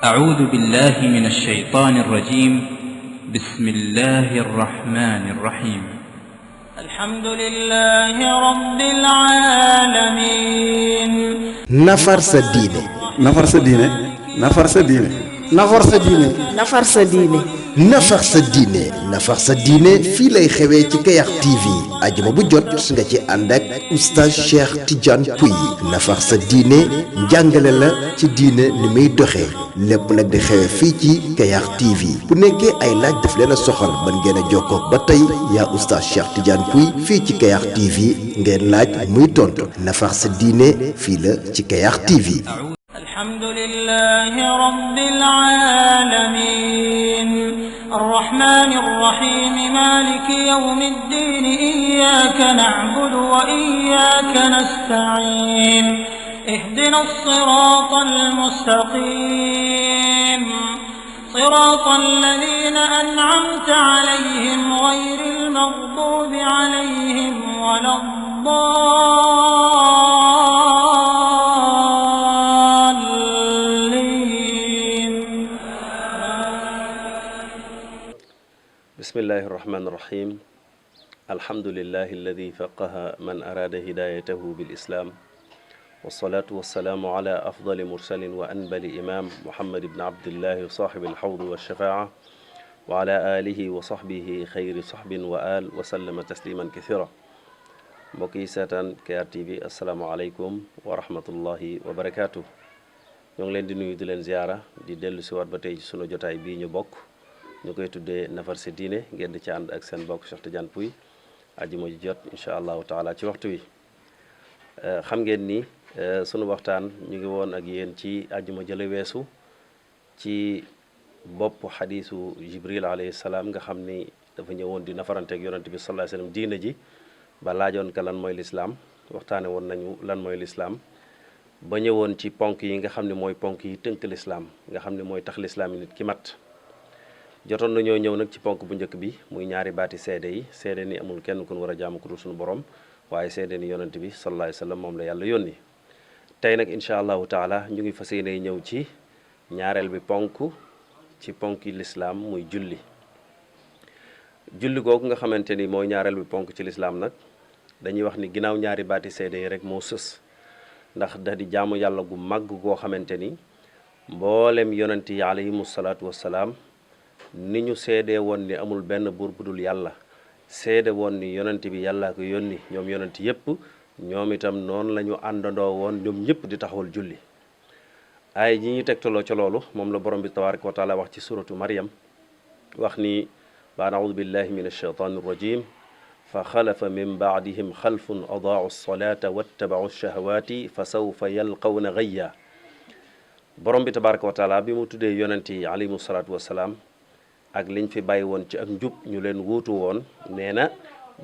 أعوذ بالله من الشيطان الرجيم. بسم الله الرحمن الرحيم. الحمد لله رب العالمين. nafar sa diine. nafar sa diine. nafar sa diine. nafar sa diine. nafar sa diine. nafar sa diine. nafar sa diine fii lay xewee ci Kayar TV ajuma bu jot nga ci ànd ak oustaz Cheikh Tidiane Pouye. nafar sa diine njàngale la ci diine ni muy doxee lépp nag di xewee fii ci Kayar TV bu nekkee ay laaj daf leen a soxal mën ngeen a jokkoo ba tey yaa oustaz Cheikh Tidiane Pouye fii ci Kayar TV ngeen laaj muy tontu nafar sa diine fii la ci Kayar TV. الحمد لله رب العالمين الرحمن الرحيم مالك يوم الدين إياك نعبد وإياك نستعين اهدنا الصراط المستقيم صراط الذين أنعمت عليهم غير المغضوب عليهم ولا بسم الله الرحمن الرحيم الحمد لله الذي فقه من أراد هدايته بالإسلام والصلاة والسلام على أفضل مرسل وأنبل إمام محمد بن عبد الله صاحب الحوض والشفاعة وعلى آله وصحبه خير صحب وآل وسلم تسليما كثيرا mbokk yi seetaan Kayar TV asalaamaaleykum wa rahmatullahi wa barakaatu. ñoo ngi leen di nuyu di leen ziara di dellu si waat ba tey ci sunu jotaay bii ñu bokk ñu koy tuddee nafar sa diine ngeen di ci ànd ak seen bokk Cheikh Tidiane Pouye ajuma ji jot incha allahu taala ci waxtu wi. xam ngeen ni sunu waxtaan ñu ngi woon ak yéen ci ajuma jële weesu ci bopp xadiisu Jibril alayhi salaam nga xam ni dafa ñëwoon di nafaranteeg yonante bi sallallahu alayhi wasallam diine ji ba laajoon ka lan mooy lislaam waxtaane woon nañu lan mooy lislaam ba ñëwoon ci ponk yi nga xam ne mooy ponk yi tënk lislaam nga xam ne mooy tax lislaam yi nit ki mat jotoon nañoo ñëw nag ci ponk bu njëkk bi muy ñaari baati seede yi seede ni amul kenn ku ñu war a jaamu ku dul suñu borom waaye seede ni yonent bi sallallahu alayhi wasallam moom la yàlla yónni tey nag incha allahu taala ñu ngi fas yéene ñëw ci ñaareel bi ponk ci ponk yi lislaam muy julli googu nga xamante ni mooy ñaareel bi ponk ci lislaam nag dañuy wax ni ginnaaw ñaari baati seede yi rek moo sës ndax da di jaamu yàlla gu màgg goo xamante ni mboolem yonent yi alayhimu salaatu wassalaam ni ñu seede woon ni amul benn buur bu dul yàlla seede woon ni yonent bi yàllaa ko yónni ñoom yonent yépp ñoom itam noonu la ñu àndandoo woon ñoom ñëpp di taxawal julli ay ji ñu tegtaloo ca loolu moom la borom bi tabaraka wa taala wax ci suratu Maryam wax ni ba'd a'uudu billahi min ash-shaytaani rajim fa xalafa min baadihim xalfun adaa'u as-salaata wattaba'u ash-shahawaati fa sawfa yalqawna ghayya borom bi tabaraka wa taala bi mu tuddee yonent yi alayhimu salaatu wassalaam ak liñ fi bàyyi woon ci ak njub ñu leen wuutu woon nee na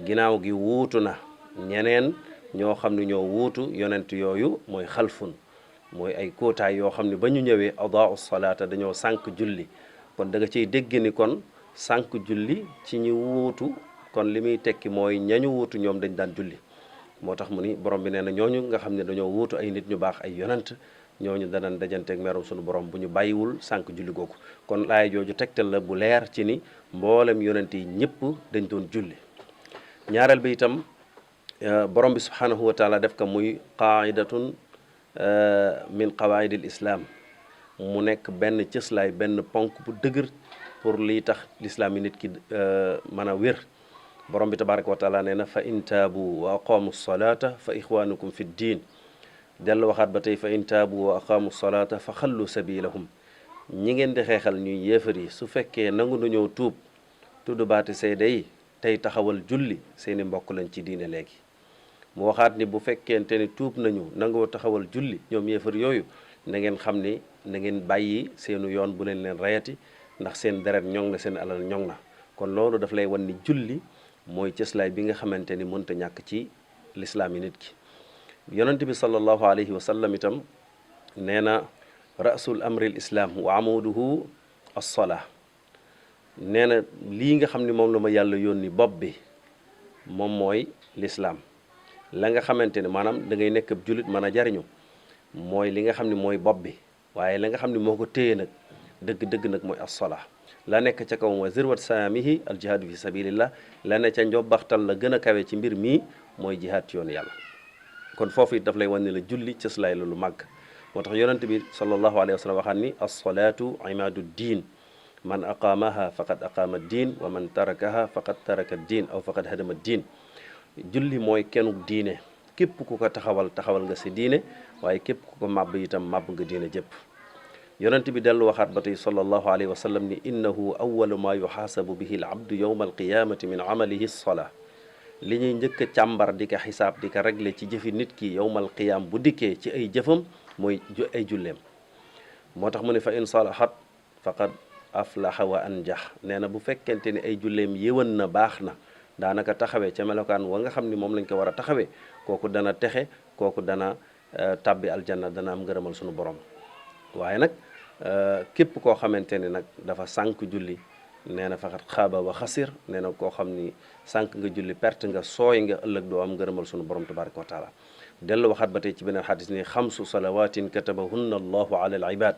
ginnaaw gi wuutu na ñeneen ñoo xam ne ñoo wuutu yonent yooyu mooy xalfun mooy ay kóotaay yoo xam ne ba ñu ñëwee adaa'u salaata dañoo sànq julli kon da nga ciy dégg ni kon sànq julli ci ñu wuutu kon li muy tekki mooy ñañu wuutu ñoom dañ daan julli moo tax mu ni borom bi nee na ñooñu nga xam ne dañoo wuutu ay nit ñu baax ay yonent ñooñu danañ dajanteeg merum suñu borom bu ñu bàyyiwul sànq julli googu kon laaya jooju tegtal la bu leer ci ni mboolem yonent yi ñëpp dañ doon julli ñaareel bi itam borom bi subhanahu wa taala def ko muy qaidatun min qawaidil islam mu nekk benn cëslaay benn ponk bu dëgër pour liy tax lislaam yi nit ki mën a wér borom bi tabaraka wa taala nee na fa in taabu wa aqaamu salata fa ixwanukum fi ddin dellu waxaat ba tey fa in taabu wa aqaamu salata fa xallu sabilahum ñi ngeen di xeexal ñuy yéefar yi su fekkee nangu nañoo tudd baati seede yi tey taxawal julli seeni mbokk lañ ci diine léegi mu waxaat ni bu fekkente ni tuub nañu nangoo taxawal julli ñoom yéefar yooyu na ngeen xam ni na ngeen bàyyi seenu yoon bu leen rayati ndax seen deret ñoŋ na seen alal ñoŋ na kon loolu daf lay wan ni julli mooy cëslaay bi nga xamante ni mënta ñàkk ci lislaam yi nit ki yonent bi sallallahu alayhi wa sallam itam nee na rasul amril islam wa amuduhu as-salaa nee na lii nga xam ne moom la ma yàlla yónni bopp bi moom mooy lislaam la nga xamante ne maanaam da ngay nekk ab jullit mën a jariñu mooy li nga xam ne mooy bopp bi waaye la nga xam ne moo ko téye nag dëgg-dëgg nag mooy as-salaa. la nekk ca kaw mooy zirwat saamihi al jihaadu fi sabilillah, la ne ca njobbaxtal la gën a kawe ci mbir mii mooy jihaad ci yoonu yàlla. kon foofu it daf lay wan ne la julli cëslaay la lu màgg. moo tax yonent bi sallallahu alayhi wa sallam waxaan ni as-salaatu imaadu diin, man aqaamaha faqad aqaama diin wa man tarakaha faqad taraka diin aw faqad hadama diin. julli mooy kenuk diine, képp ku ko taxawal nga sa diine, waaye képp ku ko màbb itam màbb nga diine jëpp. yonent bi dellu waxaat ba tey sallallahu alayhi wa sallam ni innahu awalu ma yuxaasabu bihi al abdu yowma alqiyamati min amalihi salaa. li ñuy njëkk a càmbar di ko xisaab di ko réglé ci jëfi nit ki yowmal qiyaam bu dikkee ci ay jëfam mooy ay julleem. moo tax mu ne fa in salahat faqad aflaha wa anjax. nee na bu fekkente ni ay julleem yéwén na baax na, daanaka taxawee ca melokaan wa nga xam ni moom lañ ko war a taxawee, kooku dana texe, kooku dana tàbbi aljanna, dana am ngërëmal sunu borom. waaye nag képp koo xamante ni nag dafa sànk julli, nee na faqat xaaba wa xasir. nee na koo xam ni sànq nga julli, perte nga, sooy nga, ëllëg doo am ngërëmal sunu borom tabaraka wa taala. dellu waxaat ba tey ci beneen xadis ni xamsu salawatin katabahunna allahu ala al ibad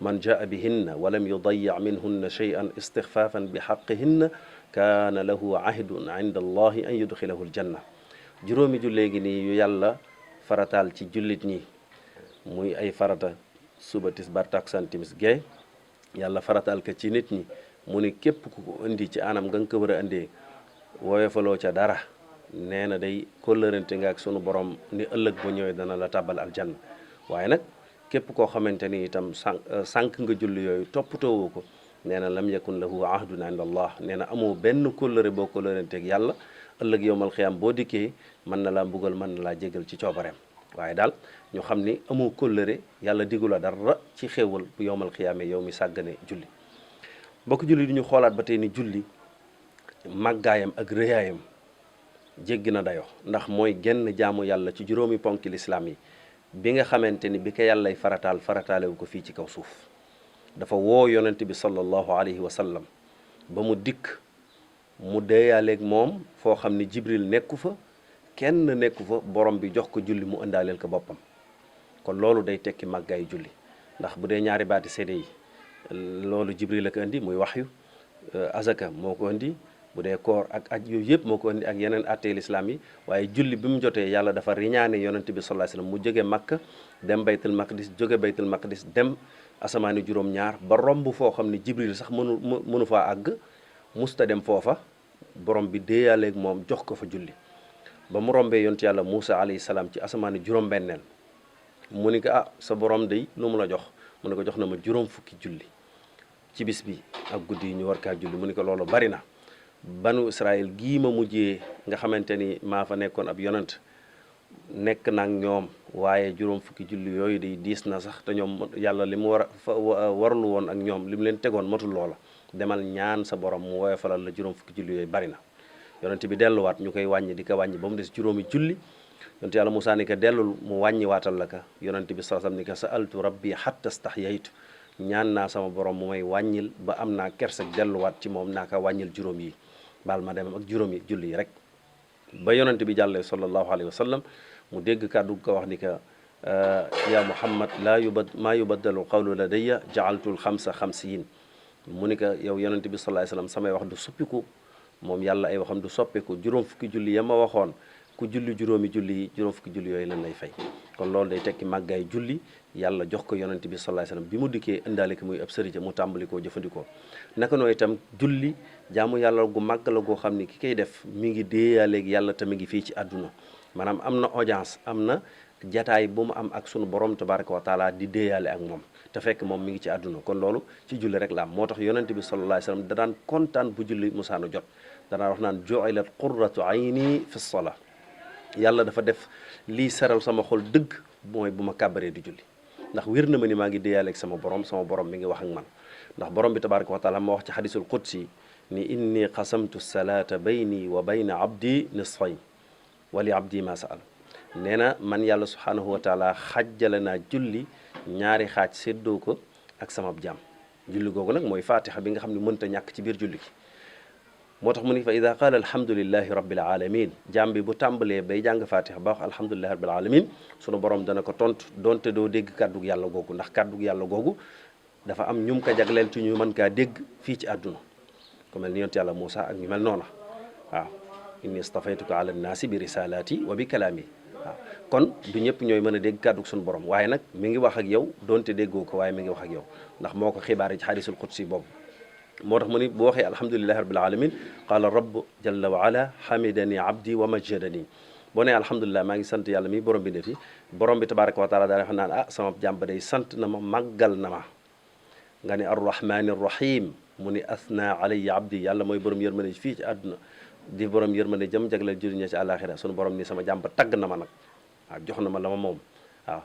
man jaa bihinna wa lam yudayi minhunna shay'an istixfaafan bi xaqihinna kaana lahu ahdun inda allahi an yudxilahu aljanna. juróomi jullee gi nii yu yàlla farataal ci jullit ñi, muy ay farata suba, tisbaar, takkusaan, timis, gee, yàlla farataal ko ci nit ñi. mu ni képp ku ko indi ci anam nga ko war a indee, woyofaloo ca dara, nee na day kóllërante nga ak sunu borom ni ëllëg bu ñëwee dana la tàbbal aljanna. waaye nag képp koo xamante ni itam sànq nga julli yooyu toppatoowoo ko, nee na lam yakun lahu ahdun inda allah. nee na amoo benn kóllëre boo kóllëranteeg yàlla, ëllëg yowmal xiyaam boo dikkee mën na laa mbugal, mën na laa jégal ci coobareem. waaye daal ñu xam ni amoo kóllëre, yàlla diggu la dara ci xéewal bu yowmal xiyaamee yow mi sàggane julli. mbokk julli di ñu xoolaat ba tey ni julli màggaayam ak rëyaayam jéggi na dayo, ndax mooy genn jaamu yàlla ci juróomi ponki lislaam yi bi nga xamante ni bi ko yàllay farataalewu ko fii ci kaw suuf. dafa woo yonent bi sallallahu alayhi wa sallam ba mu dikk mu deeyaaleeg moom foo xam ni jibril nekku fa, kenn nekku fa, borom bi jox ko julli mu ëndaaleel ko boppam. kon loolu day tekki màggaayu julli, ndax bu dee ñaari baati seede yi loolu jibril la ko indi muy waxyu, azaka moo ko indi, bu dee koor ak aj yooyu yëpp moo ko indi ak yeneen attee lislaam yi. waaye julli bi mu jotee yàlla dafa riñaane yonent bi sallallahu alayhi wasallam mu jóge Makka dem baytul maqdis, jóge baytul maqdis dem asamaani juróom-ñaar ba romb foo xam ne jibril sax mënu faa àgg, musta dem foofa. borom bi déeyaaleeg moom jox ko fa julli ba mu rombee yonent yàlla Muusa alayhi salaam ci asamaani juróom-benneel. mu ni ko sa borom day lu mu la jox? mu ne ko jox na ma juróom fukki julli ci bis bi ak guddi yi ñu war kaa julli. mu ni ko loolu bari na. banu Israël gii ma mujjee nga xamante ni maa fa nekkoon ab yonent, nekk nag ñoom, waaye juróom fukki julli yooyu di diis na sax, te ñoom yàlla li mu warlu woon ak ñoom li mu leen tegoon matul loola. demal ñaan sa borom mu woyofalal la juróom fukki julli yooyu bari na. yonent bi delluwaat ñu koy wàññi di ko wàññi ba mu des juróomi julli. yonent yàlla Musaa ni ko dellul mu wàññi waatal la ka. yonent bi sallallahu alayhi wasallam ni ko sa'altu rabbi hatta stahyaytu, ñaan naa sama borom mu may wàññil ba am naa kersak delluwaat ci moom naa ko wàññil juróom yi, baal ma dem ak juróomi julli yi rek. ba yonent bi jàllee sallallahu alayhi wa sallam mu dégg kàddu ko wax ni ka ya muhammad maa yubaddalu qawlu ladayya ja'altul xamsa xamsiyin. mu ni ka yow yonent bi sallallahu alayhi wa sallam samay wax du suppiku, moom yàlla ay waxam du soppiku. juróom fukki julli ya ma waxoon ku julli juróomi julli yi, juróom fukki julli yooyu lan lay fay. kon loolu day tekki màggaay julli, yàlla jox ko yonent bi sallallahu alayhi wasallam bi mu dikkee indaale ko muy ab sërija mu tàmbali koo jëfandikoo. naka noonu itam julli jaamu yàlla gu màgg la goo xam ni ki koy def mi ngi déeyaaleeg yàlla te mi ngi fii ci àdduna. maanaam am na audience, am na jataay bu mu am ak sunu borom tabaraka wa taala di déeyaale ak moom, te fekk moom mi ngi ci àdduna. kon loolu ci julli rek la am. moo tax yonent bi sallallahu alayhi wasallam da daan kontaan bu julli musaana jot, danaa wax naan ju'ilat qurratu ayni fi salaa. yàlla dafa def lii seral sama xol dëgg mooy bu ma kàbbaree di julli, ndax wér na ma ni maa ngi déeyaaleeg sama borom mi ngi wax ak man. ndax borom bi tabaraka wa taala ma wax ci xadisul qudsi ni inni qasamtu salata bayni wa bayna abdi nisfayn wa li abdi ma saal. nee na man yàlla subhanahu wa taala xajjale naa julli ñaari xaaj séddoo ko ak sama jaam. julli googu nag mooy fatiha bi nga xam ne mënta ñàkk ci biir julli gi. moo tax mu ni fa ida qaala alhamdulillahi rabbil alamin, jaam bi bu tàmbalee bay jàng fatiha ba wax alhamdulillahi rabbil alamin, sunu borom dana ko tontu donte doo dégg kàddug yàlla googu, ndax kàddug yàlla googu dafa am ñum ko jagleel ci ñu mën kaa dégg fii ci àdduna ku mel ni yonent yàlla Moussa ak ñu mel noona waaw inni stafaytuka ala nnaasi bi risalaati wa bi kalaami waaw kon du ñëpp ñooy mën a dégg kàddu suñu borom waaye nag mi ngi wax ak yow donte déggoo ko waaye mi ngi wax ak yow ndax moo ko xibaare ci xadisul qudsi boobu moo tax mu ni bu waxee alhamdulilahi rabbil alamin qaala rabb jalla wa ala hamidani abdi wa majjadani boo nee alhamdulilah maa ngi sant yàlla mi borom bi ne fi borom bi tabaraka wa taala daa xam naan sama jàmb day sant na ma màggal na ma nga ne arrahmani rahim mu ni asna alayya abdi yàlla mooy borom yërmande fii ci àdduna di borom yërmande jëm jagleel jëriña ci àllaaxira sunu borom ni sama jàmb tagg na ma nag waaw jox na ma la ma moom waaw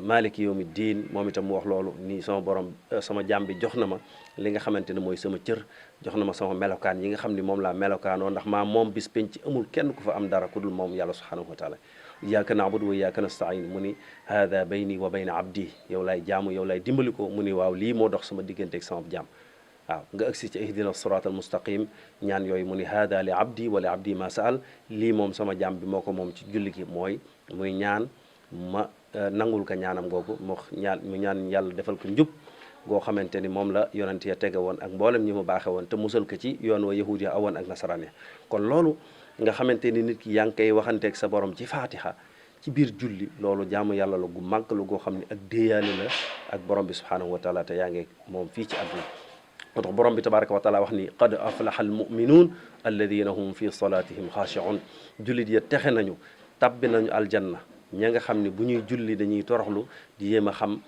maliki yawmi diin moom itam mu wax loolu nii sama borom sama jàmm bi jox na ma li nga xamante ne mooy sama cër jox na ma sama melokaan yi nga xam ni moom laa melokaanoo ndax maa moom bis penc amul kenn ku fa am dara ku dul moom yàlla subhanahu wa taala iyyaka na'budu wa iyyaka nasta'in mu ni hada bayni wa bayna abdi yow laay jaamu yow laay dimbali ko mu ni waaw lii moo dox sama diggante ak sama jaam waaw nga agsi ci ihdina sirat al mustaqim ñaan yooyu mu ni hada li abdi wa li abdi ma saal lii moom sama jaam bi moo ko moom ci julli gi mooy muy ñaan ma nangul ko ñaanam googu mu ñaan yàlla defal ko njub goo xamante ni moom la yonent ya tege woon ak mboolem ñi mu baaxe woon te musal ko ci yoon wa yahud ya awoon ak nasaraan ya kon loolu nga xamante ni nit ki yaa ngi koy waxanteeg sa borom ci faatiha ci biir julli loolu jaamu yàlla la gu màgg la goo xam ne ak déeyaale la ak borom bi subhanahu wa taala te yaa ngi moom fii ci àdduna moo tax borom bi tabaraka wa taala wax ni qad aflaha al muminuun alladina hum fi salatihim xaashiun jullit ya texe nañu tabbi nañu aljanna ña nga xam ne bu ñuy julli dañuy toroxlu di yéem a xam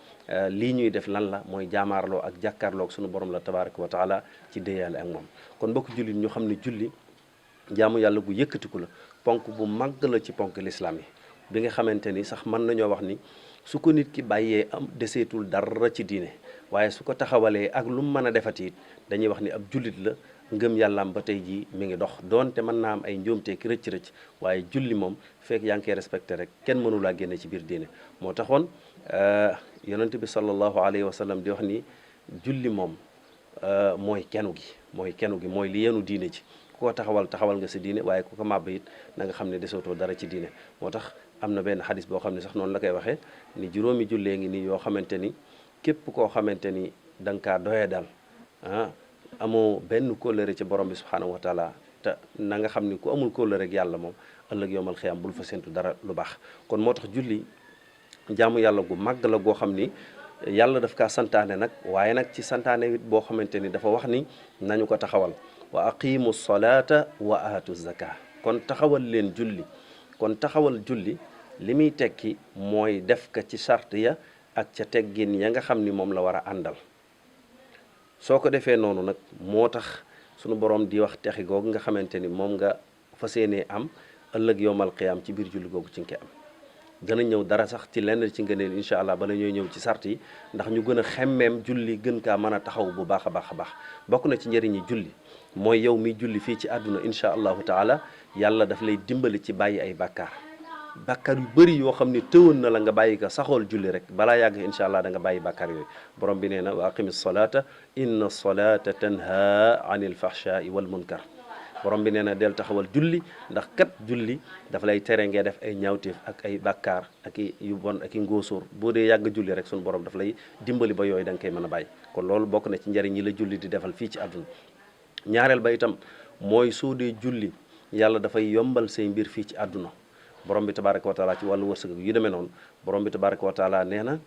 lii ñuy def lan la mooy jaamaarloo ak jàkkaarloo ak sunu borom la tabaraka wa taala ci déeyaale ak moom kon mbokk jullit ñu xam ne julli jaamu yàlla gu yëkkatiku la ponk bu màgg la ci ponk lislaam yi bi nga xamante ni sax mën nañoo wax ni su ko nit ki bàyyee am deseetul dara ci diine waaye su ko taxawalee ak lu mu mën a defati it dañuy wax ni ab jullit la ngëm yàllaam ba tey jii mi ngi dox doonte mën naa am ay njuumte ki rëcc-rëcc waaye julli moom fekk yaa ngi koy respecté rek kenn mënu laa génne ci biir diine moo taxoon yonent bi sallallahu alayhi wa sallam di wax ni julli moom mooy kenu gi mooy li yenu diine ci ku ko taxawal nga sa diine waaye ku ko màbb it na nga xam ne desootoo dara ci diine moo tax am na benn xadis boo xam ne sax noonu la koy waxee ni juróomi jullee ngi nii yoo xamante ni képp koo xamante ni da nga kaa doye dal amoo benn kóllëre ci borom bi subhanahu wa taala te na nga xam ni ku amul kóllëre rek yàlla moom ëllëg yowmal xiyam bul fa séntu dara lu baax kon moo tax julli jaamu yàlla gu màgg la goo xam ni yàlla daf kaa santaane nag waaye nag ci santaane it boo xamante ni dafa wax ni nañu ko taxawal wa aqimu salata wa aatu zaka kon taxawal leen julli kon taxawal julli li muy tekki mooy def ka ci charte ya ak ca teggin ya nga xam ni moom la war a àndal soo ko defee noonu nag moo tax sunu borom di wax texi googu nga xamante ni moom nga fas yéenee am ëllëg yowmal qiyaam ci biir julli googu ci nga koy am dana ñëw dara sax ci lenn ci ngëneel incha allah bala ñooy ñëw ci sart yi ndax ñu gën a xemmeem julli gën kaa mën a taxaw bu baax a baax a baax bokk na ci njëriñi julli mooy yow mi julli fii ci àdduna incha allahu taala yàlla daf lay dimbali ci bàyyi ay bàkkaar yu bëri yoo xam ne tëwoon na la nga bàyyi ko saxool julli rek balaa yàgg incha allah da nga bàyyi bàkkaar yooyu borom bi nee na wa aqimi salata inna salata tanha anil fahshai wal munkar borom bi nee na del taxawal julli ndax kat julli dafa lay tere ngee def ay ñaawteef ak ay bàkkaar ak i yu bon ak i ngóosóor boo dee yàgg julli rek sunu borom dafa lay dimbali ba yooyu da nga koy mën a bàyyi kon loolu bokk na ci njëriñ yi la julli di defal fii ci àdduna ñaareel ba itam mooy soo dee julli yàlla dafay yombal say mbir fii ci àdduna borom bi tabaraka wa taala ci wàllu wërsëg yu demee noonu borom bi tabaraka wa taala nee na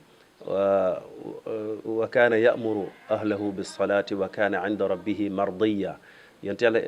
wa kaana ya'muru ahlahu bis salaati wa kaana inda rabbihi mardiya yonent yàlla